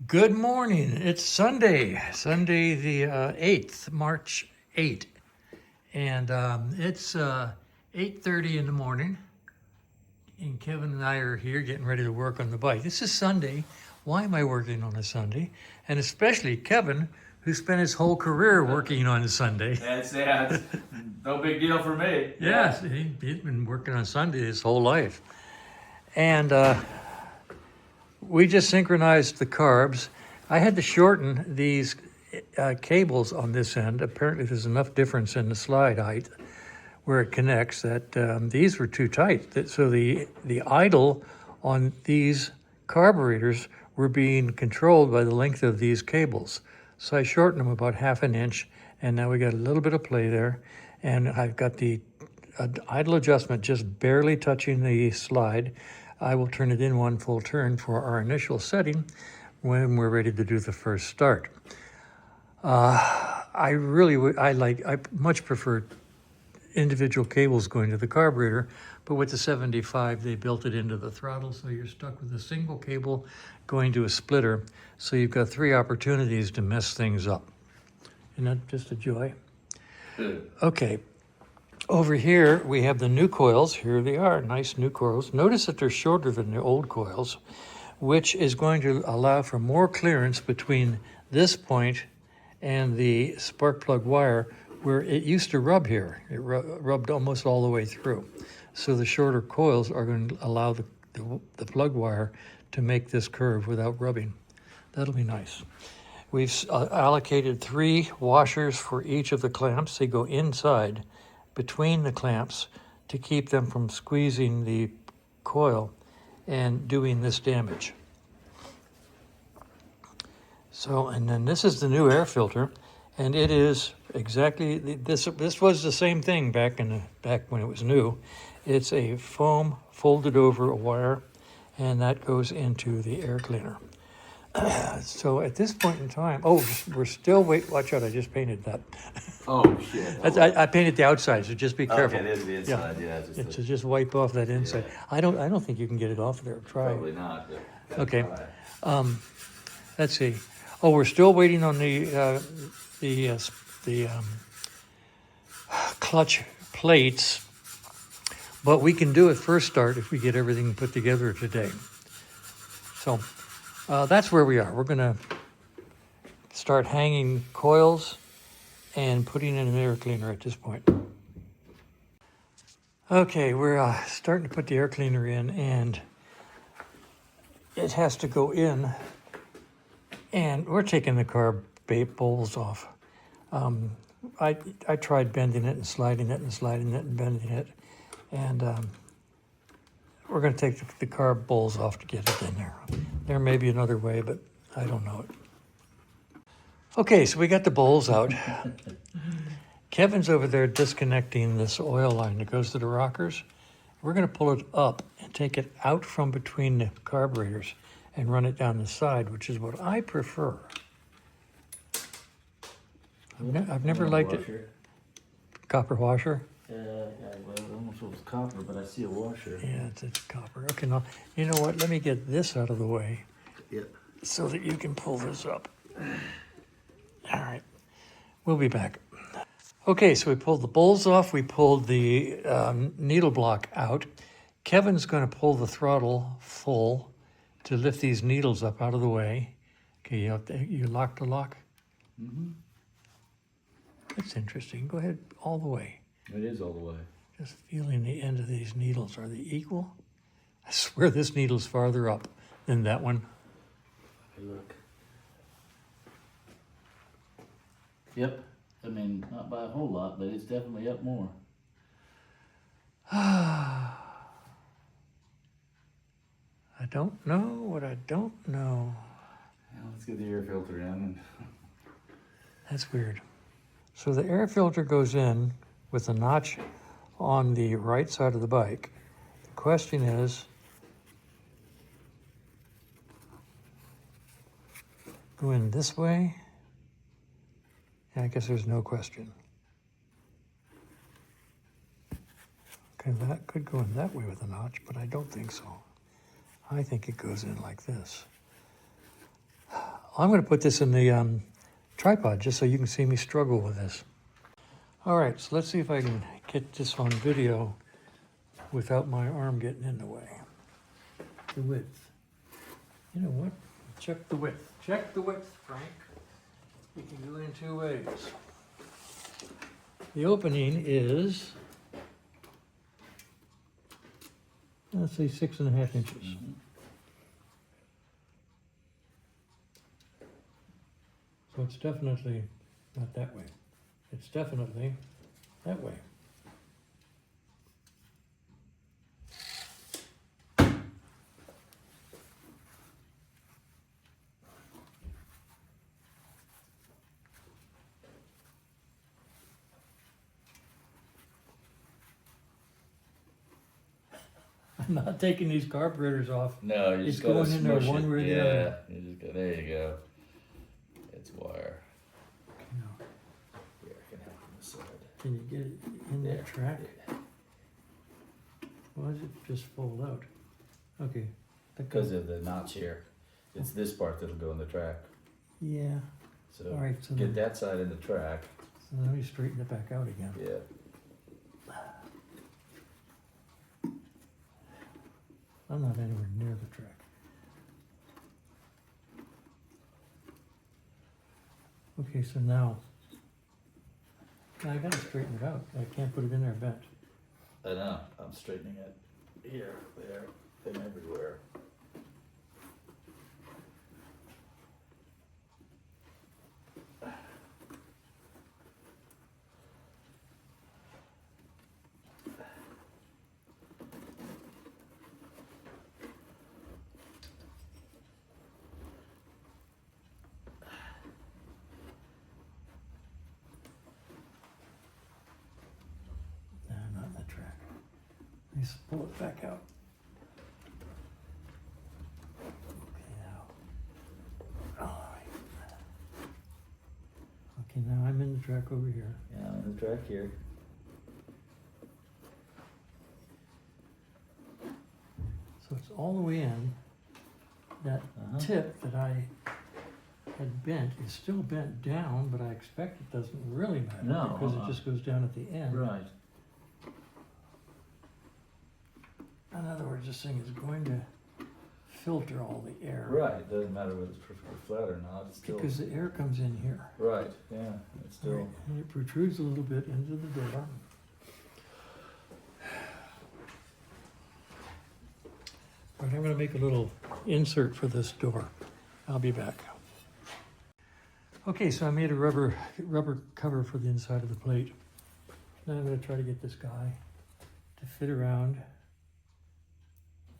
Good morning. It's Sunday the 8th, March 8th. And it's 8:30 in the morning. And Kevin and I are here getting ready to work on the bike. This is Sunday. Why am I working on a Sunday? And especially Kevin, who spent his whole career working on a Sunday. That's no big deal for me. Yes, he's been working on Sunday his whole life. And we just synchronized the carbs. I had to shorten these cables on this end. Apparently there's enough difference in the slide height where it connects that these were too tight. So the idle on these carburetors were being controlled by the length of these cables. So I shortened them about 1/2 inch, and now we got a little bit of play there. And I've got the idle adjustment just barely touching the slide. I will turn it in one full turn for our initial setting when we're ready to do the first start. I much prefer individual cables going to the carburetor, but with the 75, they built it into the throttle, so you're stuck with a single cable going to a splitter. So you've got 3 opportunities to mess things up. Isn't that just a joy? Good. Okay. Over here, we have the new coils. Here they are, nice new coils. Notice that they're shorter than the old coils, which is going to allow for more clearance between this point and the spark plug wire, where it used to rub here. It rubbed almost all the way through. So the shorter coils are going to allow the plug wire to make this curve without rubbing. That'll be nice. We've allocated 3 washers for each of the clamps. They go inside between the clamps to keep them from squeezing the coil and doing this damage. So, and then this is the new air filter, and it is exactly this. This was the same thing back when it was new. It's a foam folded over a wire, and that goes into the air cleaner. So at this point in time, we're still watch out! I just painted that. Oh shit. I painted the outside, so just be careful. Okay, there's the inside. Yeah, So just wipe off that inside. Yeah. I don't think you can get it off there. Try. probably not. But Okay. try. Let's see. Oh, we're still waiting on the clutch plates, but we can do it first start if we get everything put together today. So that's where we are. We're going to start hanging coils and putting in an air cleaner at this point. Okay, we're starting to put the air cleaner in, and it has to go in, and we're taking the carb bowls off. I tried bending it and sliding it and sliding it and bending it, and we're going to take the carb bowls off to get it in there. There may be another way, but I don't know it. Okay, so we got the bowls out. Kevin's over there disconnecting this oil line that goes to the rockers. We're going to pull it up and take it out from between the carburetors and run it down the side, which is what I prefer. I've never liked it. Copper washer? Well, I don't know if it was copper, but I see a washer. Yeah, it's copper. Okay, now, you know what? Let me get this out of the way Yep. so that you can pull this up. All right, we'll be back. Okay, so we pulled the bowls off. We pulled the needle block out. Kevin's going to pull the throttle full to lift these needles up out of the way. Okay, you lock the lock? Mm-hmm. That's interesting. Go ahead all the way. It is all the way. Just feeling the end of these needles. Are they equal? I swear this needle's farther up than that one. Hey, look. Yep. I mean, not by a whole lot, but it's definitely up more. I don't know what I don't know. Yeah, let's get the air filter in. That's weird. So the air filter goes in with a notch on the right side of the bike. The question is, go in this way? Yeah, I guess there's no question. Okay, that could go in that way with a notch, but I don't think so. I think it goes in like this. I'm going to put this in the tripod just so you can see me struggle with this. All right, so let's see if I can get this on video without my arm getting in the way. The width. You know what? Check the width. Check the width, Frank. You can go in two ways. The opening is, let's say 6.5 inches. So it's definitely not that way. It's definitely that way. I'm not taking these carburetors off. No, you It's just gotta going in there smush one it. way or the Yeah, other. you just go, there you go. It's wire. No. Here, I can help on the side. Can you get it in There. that track? Why does it just fold out? Okay. Because of the notch here. It's this part that'll go in the track. Yeah. So All right. So get then, that side in the track. so let me straighten it back out again. Yeah. I'm not anywhere near the track. Okay, so now I gotta straighten it out. I can't put it in there bent. I know. I'm straightening it here, there, and everywhere. No, not in the track. Let me pull it back out. Okay, now. All right. Okay, now I'm in the track over here. Yeah, I'm in the track here. So it's all the way in. That tip that I had bent is still bent down, but I expect it doesn't really matter No, because it just goes down at the end. Right. In other words, this thing is going to filter all the air. Right. It doesn't matter whether it's perfectly flat or not. It's still Because the air comes in here. right. Yeah. It's still. Right, and it protrudes a little bit into the door. Right, I'm going to make a little insert for this door. I'll be back. Okay, so I made a rubber cover for the inside of the plate. Now I'm going to try to get this guy to fit around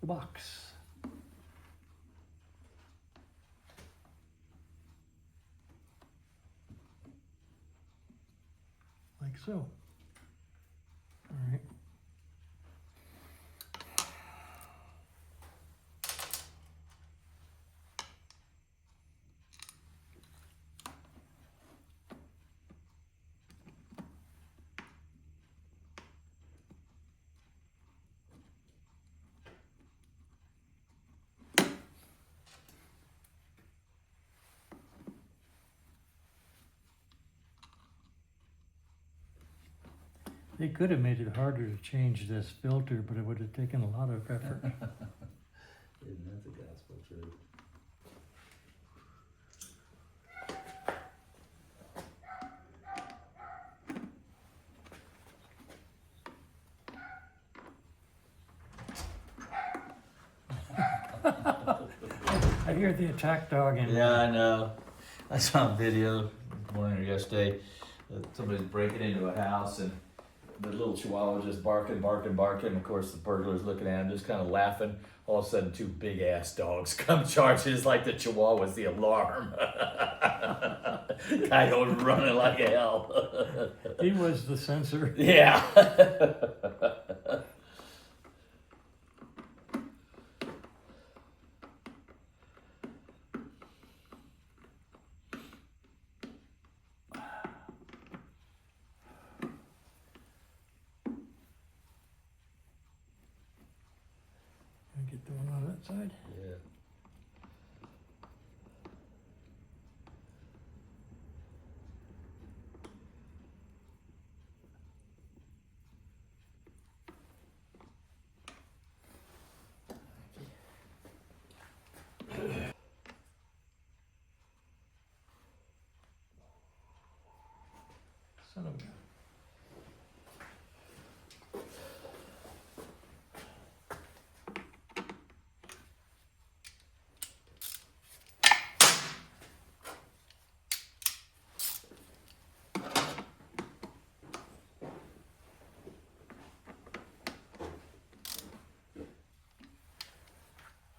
the box. Like so. All right. They could have made it harder to change this filter, but it would have taken a lot of effort. Isn't that the gospel truth? I hear the attack dog in Yeah, I know. I saw a video this morning or yesterday. Somebody's breaking into a house and the little chihuahua just barking. Of course, the burglar's looking at him, just kind of laughing. All of a sudden, two big ass dogs come charging. It's like the chihuahua was the alarm. Guy goes running like hell. He was the censor. Yeah. Get the one on that side. Yeah.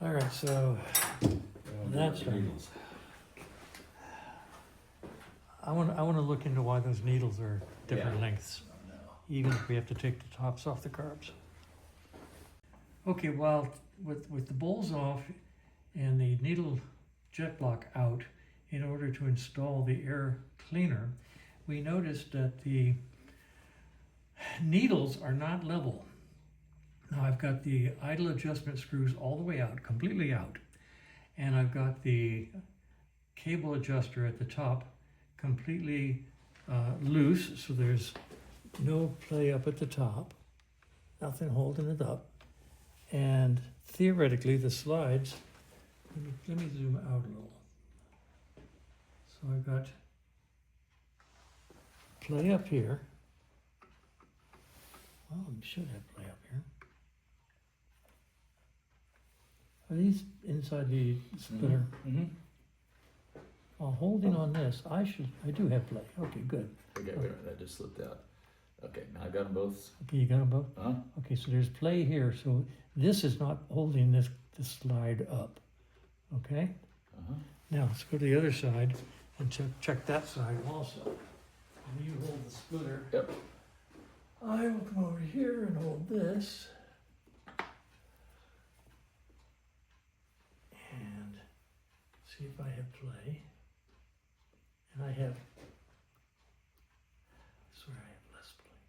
All right, so that's right. Needles. I want to look into why those needles are different Yeah. lengths, Oh, no. even if we have to take the tops off the carbs. Okay, well, with the bowls off and the needle jet block out, in order to install the air cleaner, we noticed that the needles are not level. Now I've got the idle adjustment screws all the way out, completely out, and I've got the cable adjuster at the top completely loose, so there's no play up at the top, nothing holding it up. And theoretically the slides, let me zoom out a little. So I've got play up here. Well, we should have play up here. Are these inside the splitter? Mm-hmm. While holding on this, I do have play. Okay, good. Okay, wait a minute, that just slipped out. Okay, now I got them both. Okay, you got them both? Uh-huh. Okay, so there's play here, so this is not holding this slide up. Okay? Uh-huh. Now let's go to the other side and check that side also. And you hold the splitter. Yep. I will come over here and hold this. And see if I have play. And I have, I swear I have less play.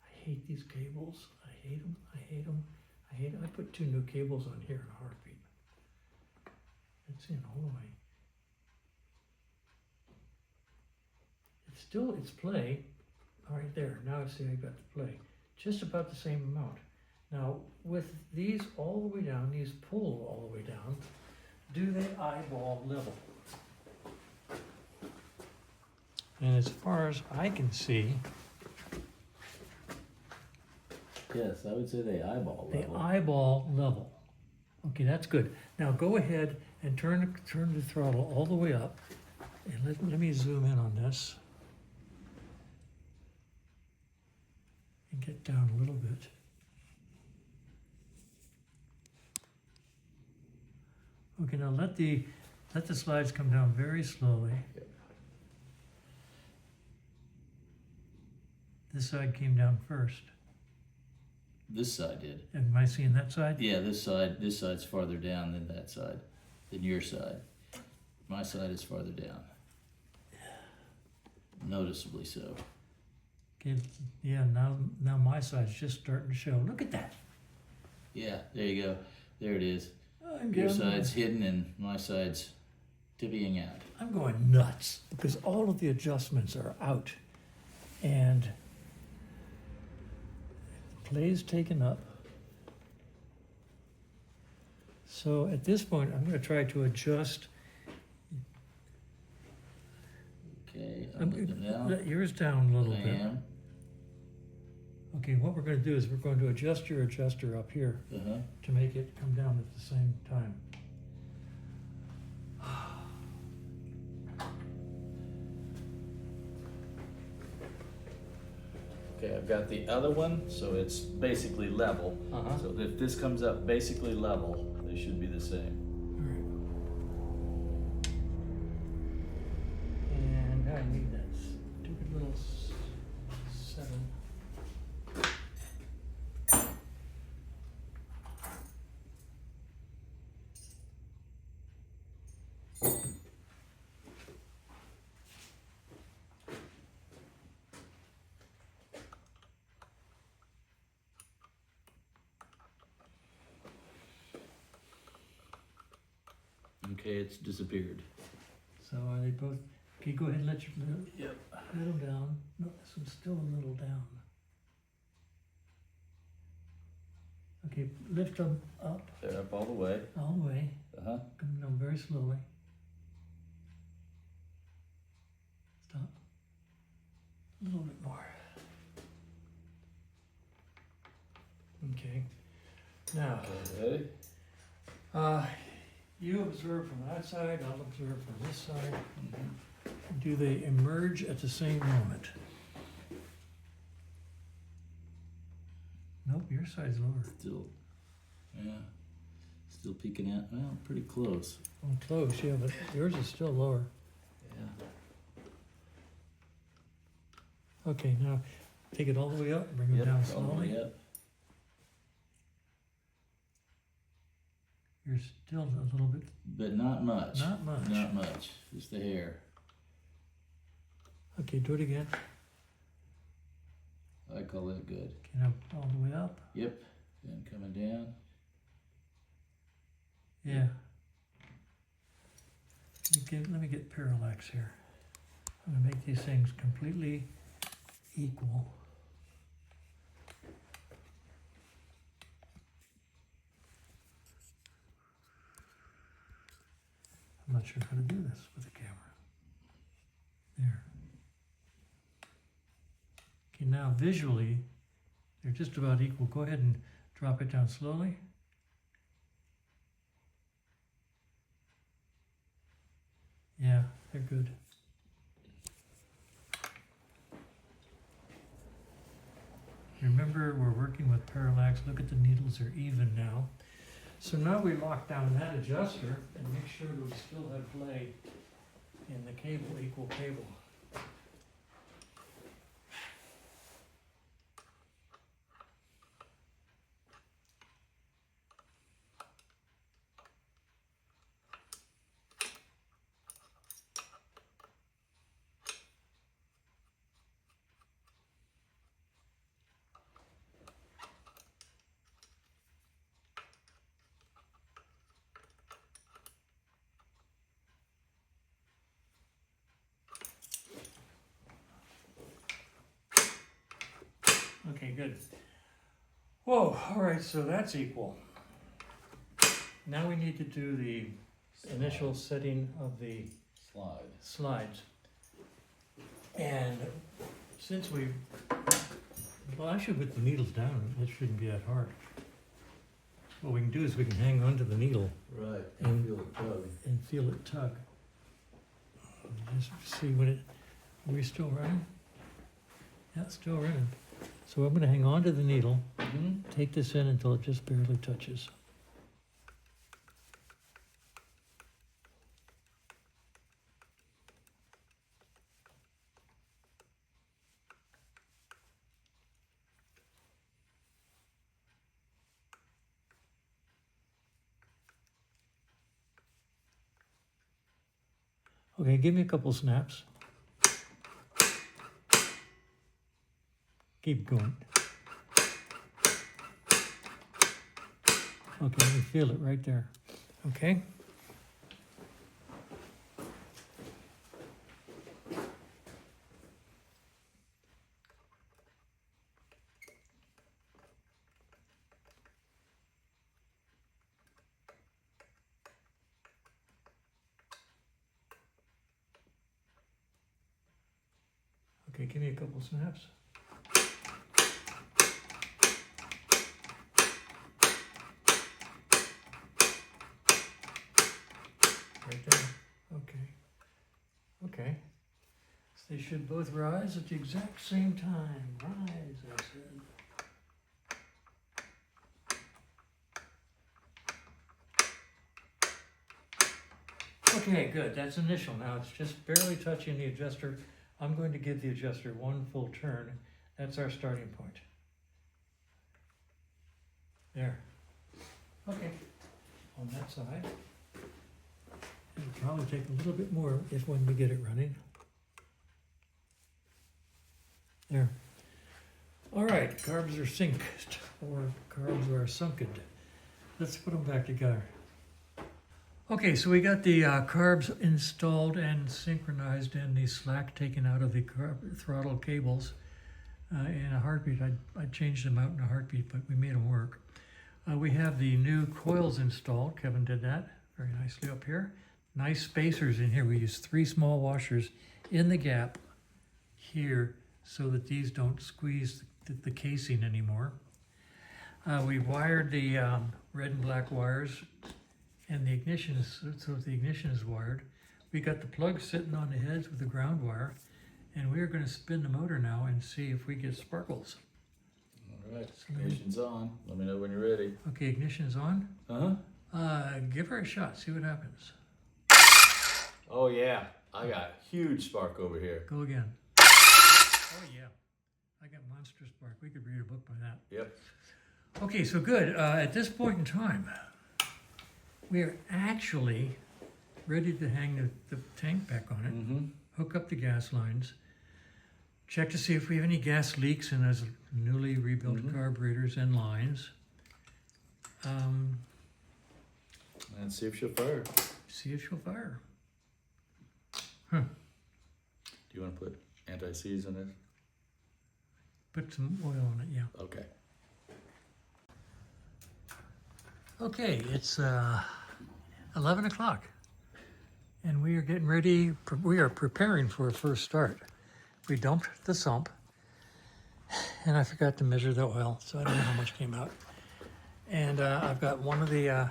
I hate these cables. I hate them. I hate them. I hate them. I put 2 new cables on here in a heartbeat. It's in all the way. It's play. All right, there. Now I see I got the play. Just about the same amount. Now, with these all the way down, these pull all the way down, do they eyeball level? And as far as I can see, Yes, I would say they eyeball they level. eyeball level. Okay, that's good. Now go ahead and turn the throttle all the way up. And let me zoom in on this. And get down a little bit. Okay, now let the slides come down very slowly. Yep. This side came down first. This side did. Am I seeing that side? Yeah, this side's farther down than that side, than your side. My side is farther down. Noticeably so. Okay, yeah, now my side's just starting to show. Look at that. Yeah, there you go. There it is. I'm Your getting- side's hidden and my side's divvying out. I'm going nuts because all of the adjustments are out and the play's taken up. So at this point, I'm going to try to adjust. Okay, I'm looking down. Let yours down a little I bit. am. Okay, what we're going to do is we're going to adjust your adjuster up here Uh-huh. to make it come down at the same time. Okay, I've got the other one, so it's basically level. Uh-huh. So if this comes up basically level, they should be the same. All right. And I need that stupid little 7. Okay, it's disappeared. So are they both? Okay, go ahead and let Yep. them down. No, this one's still a little down. Okay, lift them up They're up all the way. all the way. Uh-huh. Come down very slowly. Stop. A little bit more. Okay. Now, Okay. you observe from that side, I'll observe from this side. Mm-hmm. Do they emerge at the same moment? Nope, your side's lower. Still, yeah. Still peeking out. Well, pretty close. Oh, close, yeah, but yours is still lower. Yeah. Okay, now take it all the way up, bring it Yep, down all the slowly. way up. You're still a little bit, But not much. not much. Not much. Just the hair. Okay, do it again. I call that good. Okay, now all the way up. Yep. Then coming down. Yeah. Let me get parallax here. I'm gonna make these things completely equal. I'm not sure how to do this with the camera. There. Okay, now visually, they're just about equal. Go ahead and drop it down slowly. Yeah, they're good. Remember, we're working with parallax. Look at the needles, they're even now. So now we lock down that adjuster and make sure that we still have play in the cable, equal cable. Okay, good. Whoa, all right, so that's equal. Now we need to do the initial setting of the Slide. slides. And since well, I should put the needles down. It shouldn't be that hard. What we can do is we can hang onto the needle Right. And- feel it tug. and feel it tug. Just see when are we still running? Yeah, it's still running. So I'm gonna hang on to the needle, Mm-hmm. take this in until it just barely touches. Okay, give me a couple snaps. Keep going. Okay, you feel it right there. Okay? Okay, give me a couple snaps. Right there. Okay. Okay. So they should both rise at the exact same time. Rise, I said. Okay, good. That's initial. Now it's just barely touching the adjuster. I'm going to give the adjuster one full turn. That's our starting point. There. Okay. On that side. It'll probably take a little bit more if when we get it running. There. All right, carbs are synced, or carbs are sunken. Let's put them back together. Okay, so we got the carbs installed and synchronized and the slack taken out of the throttle cables in a heartbeat. I changed them out in a heartbeat, but we made them work. We have the new coils installed. Kevin did that very nicely up here. Nice spacers in here. We use 3 small washers in the gap here so that these don't squeeze the casing anymore. We wired the red and black wires, and the ignition is, so the ignition is wired. We got the plug sitting on the heads with the ground wire, and we're going to spin the motor now and see if we get sparkles. All right. Ignition's on. Let me know when you're ready. Okay, ignition is on. Uh-huh. Give her a shot. See what happens. Oh yeah, I got huge spark over here. Go again. Oh yeah, I got monster spark. We could read a book by that. Yep. Okay, so good. At this point in time, we are actually ready to hang the tank back on it, Mm-hmm. hook up the gas lines, check to see if we have any gas leaks in those newly rebuilt carburetors and lines. And see if she'll fire. See if she'll fire. Do you want to put anti-seize in it? Put some oil on it, yeah. Okay. Okay, it's 11 o'clock, and we are getting ready. We are preparing for a first start. We dumped the sump, and I forgot to measure the oil, so I don't know how much came out. And I've got one of the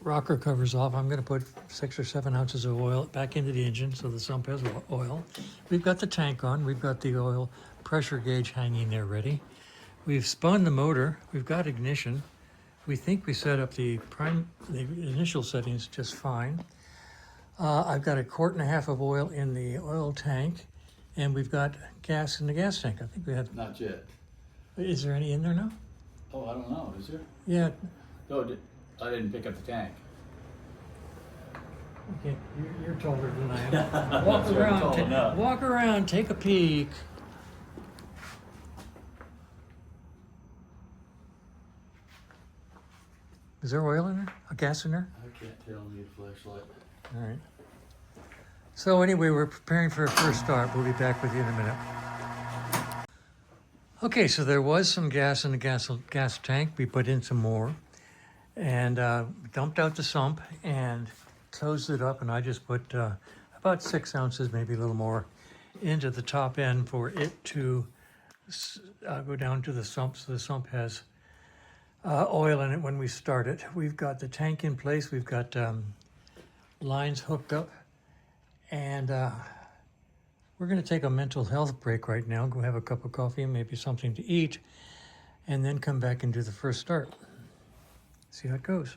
rocker covers off. I'm going to put 6 or 7 ounces of oil back into the engine so the sump has oil. We've got the tank on. We've got the oil pressure gauge hanging there ready. We've spun the motor. We've got ignition. We think we set up the initial settings just fine. I've got 1.5 quarts of oil in the oil tank, and we've got gas in the gas tank. I think we have. Not yet. Is there any in there now? Oh, I don't know. Is there? Yeah. No, I didn't pick up the tank. Okay, you're taller than I am. Walk Sure, around. tall enough. Walk around. Take a peek. Is there oil in there? A gas in there? I can't tell. Need a flashlight. All right. So anyway, we're preparing for a first start. We'll be back with you in a minute. Okay, so there was some gas in the gas tank. We put in some more and dumped out the sump and closed it up. And I just put about 6 ounces, maybe a little more, into the top end for it to go down to the sump. So the sump has oil in it when we start it. We've got the tank in place. We've got lines hooked up, and we're going to take a mental health break right now, go have a cup of coffee and maybe something to eat, and then come back and do the first start. See how it goes.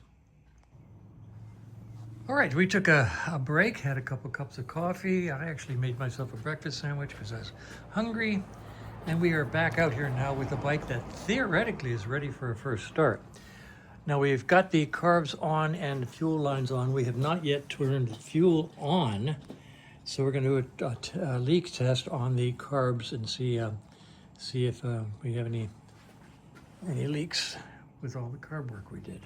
All right, we took a break, had a couple cups of coffee. I actually made myself a breakfast sandwich because I was hungry, and we are back out here now with a bike that theoretically is ready for a first start. Now we've got the carbs on and the fuel lines on. We have not yet turned the fuel on. So we're going to do a leak test on the carbs and see if we have any leaks with all the carb work we did.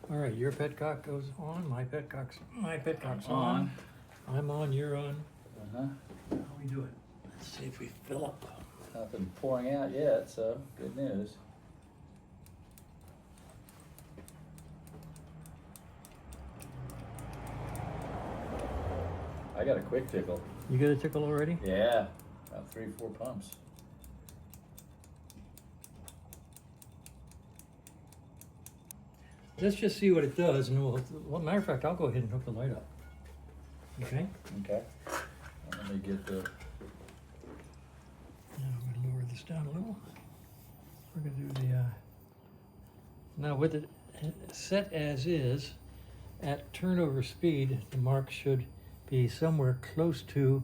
All right, your petcock goes on, my petcock's on. I'm on, you're on. Uh-huh. How we do it? Let's see if we fill up. Nothing pouring out yet, so good news. I got a quick tickle. You got a tickle already? Yeah, about 3-4 pumps. Let's just see what it does, and well, matter of fact, I'll go ahead and hook the light up. Okay? Okay. Let me get the. Now I'm going to lower this down a little. We're going to do the, now with it set as is, at turnover speed, the mark should be somewhere close to,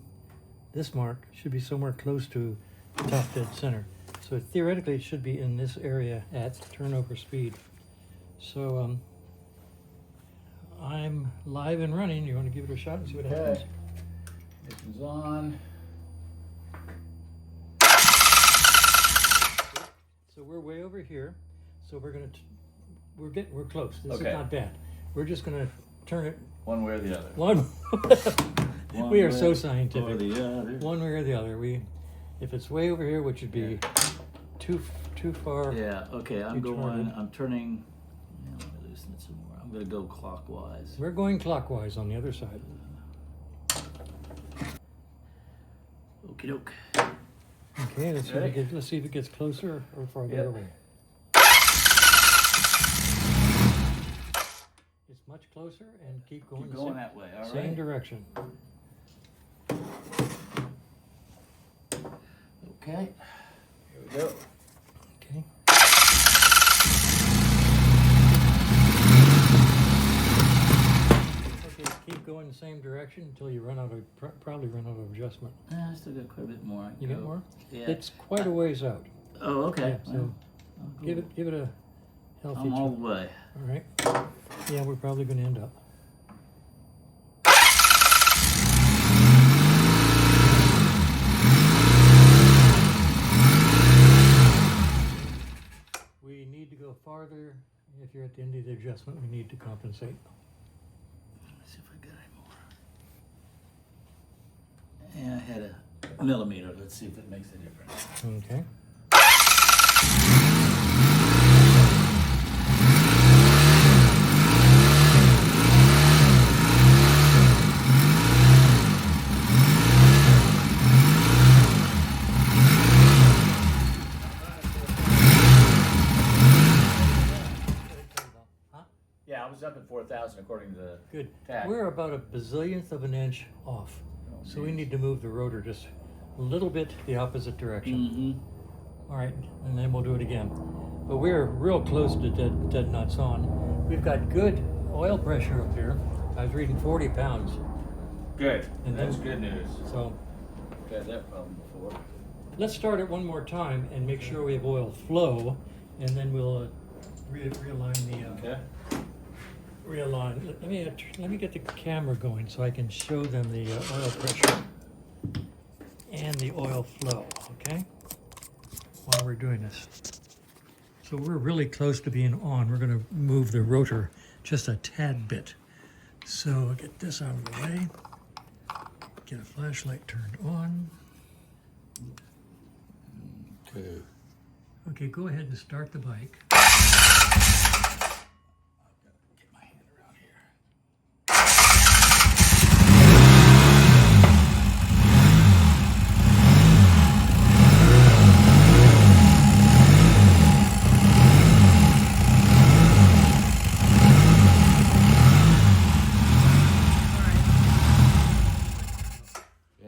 this mark should be somewhere close to the top dead center. So theoretically it should be in this area at turnover speed. So I'm live and running. You want to give it a shot and see what happens? Ignition's on. So we're way over here. So we're gonna, we're close. This Okay. is not bad. We're just gonna turn it One way or the other. one. One We are way so Or scientific. the other. One way or the other. If it's way over here, which would be too far. Yeah, okay, I'm You going, turn. I'm turning, yeah, let me loosen it some more. I'm gonna go clockwise. We're going clockwise on the other side. Okie doke. Okay, let's see if it gets closer or farther Yep. away. It's much closer, and keep going. Keep the going same, that way, all right? same direction. Okay, here we go. Okay. go in the same direction until you run out of, probably run out of adjustment. I still got quite a bit more. I can You get go. more? Yeah. It's quite a ways out. Oh, okay. Yeah, so I'll give go. it a healthy I'm all check. the way. All right. Yeah, we're probably going to end up. We need to go farther. If you're at the end of the adjustment, we need to compensate. Let's see if I got any more. Yeah, I had a millimeter. Let's see if it makes a difference. Okay. Yeah, I was up at 4,000 according to the Good. tag. We're about a bazillionth of an inch off. Oh, So we geez. need to move the rotor just a little bit the opposite direction. Mm-hmm. All right, and then we'll do it again. But we're real close to dead nuts on. We've got good oil pressure up here. I was reading 40 pounds. Good. And That's then- good news. So I've had that problem before. let's start it one more time and make sure we have oil flow, and then we'll realign the Okay. realign. Let me get the camera going so I can show them the oil pressure and the oil flow. Okay, while we're doing this. So we're really close to being on. We're going to move the rotor just a tad bit. So I'll get this out of the way. Get a flashlight turned on. Okay. Okay, go ahead and start the bike. Get my hand around here.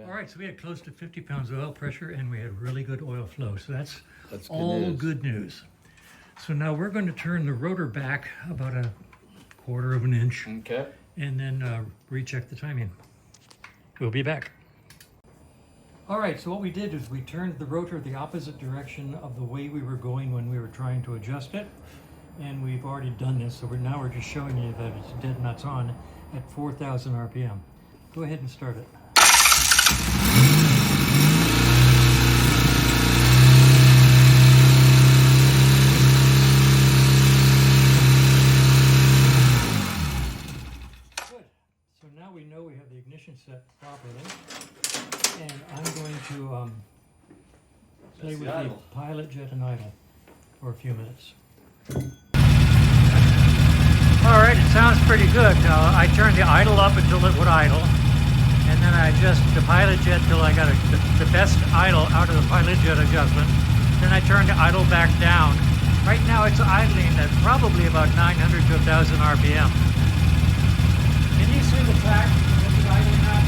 All right, so we had close to 50 pounds of oil pressure and we had really good oil flow. So that's That's good all news. good news. So now we're going to turn the rotor back about a quarter of an inch Okay. and then recheck the timing. We'll be back. All right, so what we did is we turned the rotor the opposite direction of the way we were going when we were trying to adjust it. And we've already done this, so now we're just showing you that it's dead nuts on at 4,000 RPM. Go ahead and start it. Good. So now we know we have the ignition set properly. And I'm going to play That's with the the idle. pilot jet and idle for a few minutes. All right, it sounds pretty good. I turned the idle up until it would idle, and then I adjusted the pilot jet till I got the best idle out of the pilot jet adjustment. Then I turned the idle back down. Right now it's idling at probably about 900 to 1,000 RPM. Can you see the track? Is it idling now?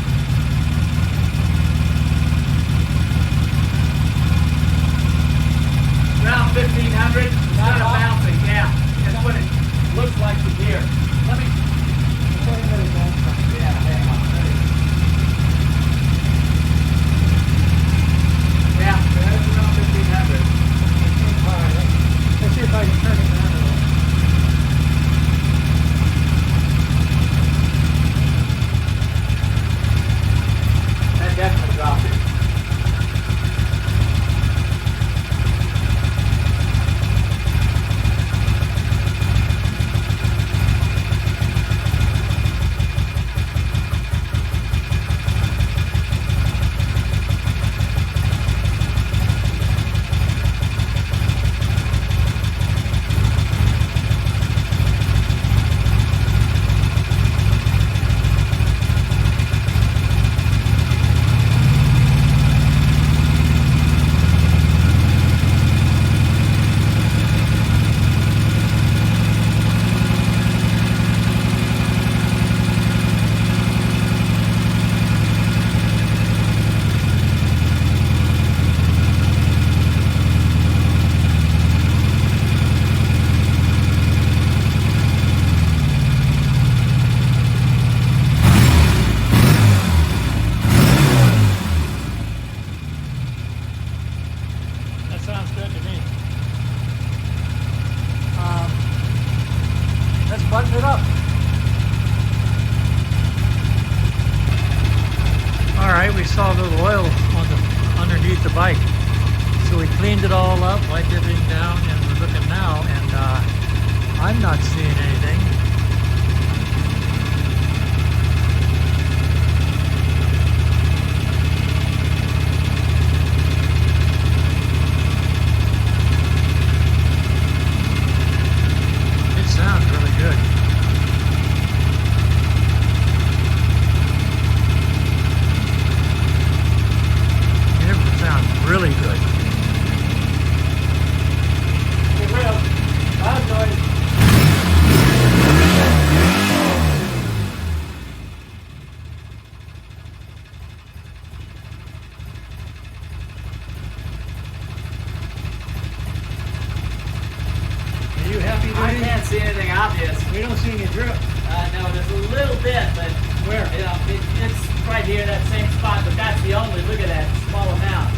Around 1,500. Not a bouncing. Yeah. That's what it looks like to gear. Let me show you where it's going from. Yeah. Hang on. Yeah. That's around 1,500. All right, let's see if I can turn it down a little. saw a little oil on the underneath the bike. So we cleaned it all up, wiped everything down, and we're looking now, and I'm not seeing anything. It sounds really good. It sounds really good. Are you happy, I Rudy? can't see anything obvious. We don't see any drip. No, there's a little bit, but Where? you know, it's right here, that same spot. But that's the only. Look at that small amount.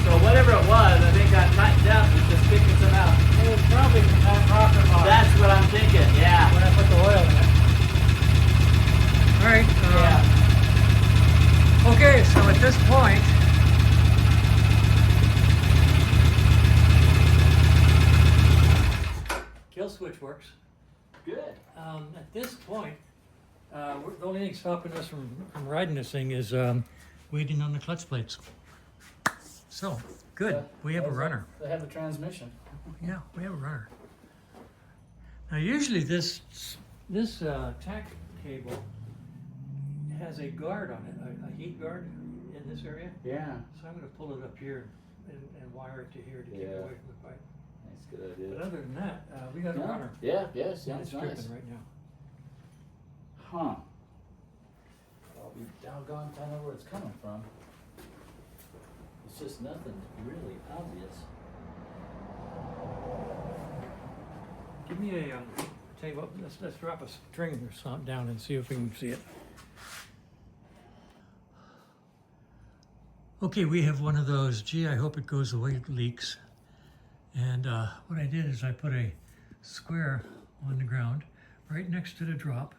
So whatever it was, I think got tightened up. It's just kicking some out. It was probably from that rocker bar. That's what I'm thinking. Yeah. when I put the oil in it. All right. Yeah. Okay, so at this point, kill switch works. Good. At this point, the only thing stopping us from riding this thing is waiting on the clutch plates. So, good. We have a runner. They have a transmission. Yeah, we have a runner. Now, usually this tack cable has a guard on it, a heat guard in this area. Yeah. So I'm going to pull it up here and wire it to here to keep it Yeah. away from the pipe. That's a good But idea. other than that, we got a runner. Yeah. Yeah. And Sounds it's nice. dripping right now. Huh. Well, we doggone kind of where it's coming from. It's just nothing really obvious. Give me a, tell you what, let's drop a string or something down and see if we can see it. Okay, we have one of those, gee, I hope it goes away leaks. And what I did is I put a square on the ground right next to the drop.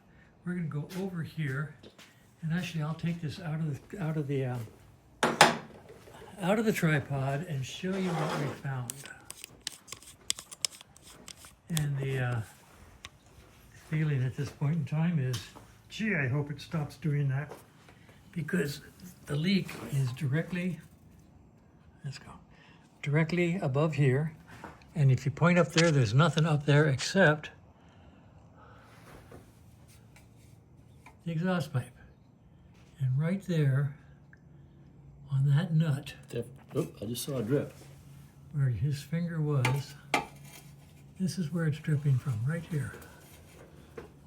We're gonna go over here, and actually I'll take this out of the tripod and show you what we found. And the feeling at this point in time is, gee, I hope it stops doing that, because the leak is directly, let's go, directly above here. And if you point up there, there's nothing up there except the exhaust pipe. And right there on that nut, Oh, I just saw a drip. where his finger was, this is where it's dripping from, right here,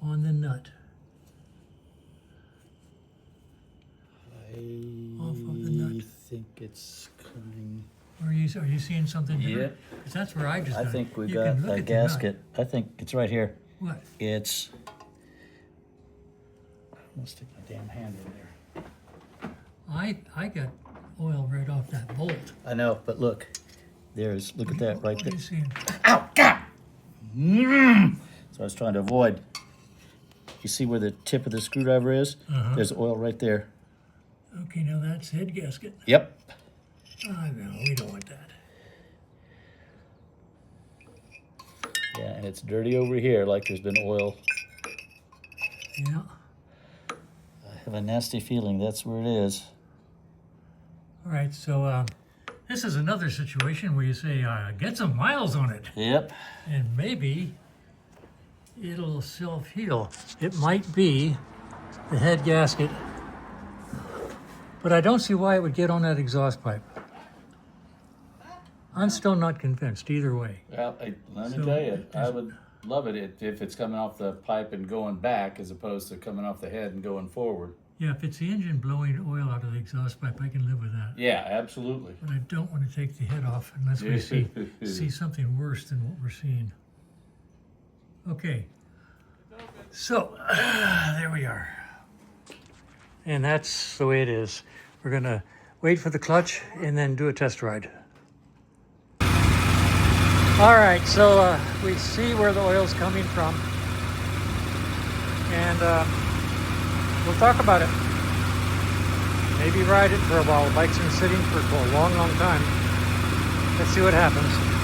on the nut. Off of the nut. I think it's coming. Are you seeing something different? Yeah. Because that's where I just I done. think we You got can look a at the nut. gasket. I think it's right here. What? It's. I'm gonna stick my damn hand in there. I got oil right off that bolt. I know, but look. Look at that right What are there. you seeing? Ow! God! So I was trying to avoid. You see where the tip of the screwdriver is? Uh-huh. There's oil right there. Okay, now that's head gasket. Yep. Oh, no, we don't want that. Yeah, and it's dirty over here, like there's been oil. Yeah. I have a nasty feeling that's where it is. All right, so this is another situation where you say, get some miles on it, Yep. and maybe it'll self-heal. It might be the head gasket, but I don't see why it would get on that exhaust pipe. I'm still not convinced either way. Well, let me So, tell you, I is- would love it if it's coming off the pipe and going back as opposed to coming off the head and going forward. Yeah, if it's the engine blowing oil out of the exhaust pipe, I can live with that. Yeah, absolutely. But I don't want to take the head off unless we see something worse than what we're seeing. Okay, so there we are. And that's the way it is. We're gonna wait for the clutch and then do a test ride. All right, so we see where the oil's coming from. And we'll talk about it. maybe ride it for a while. The bike's been sitting for a long, long time. Let's see what happens.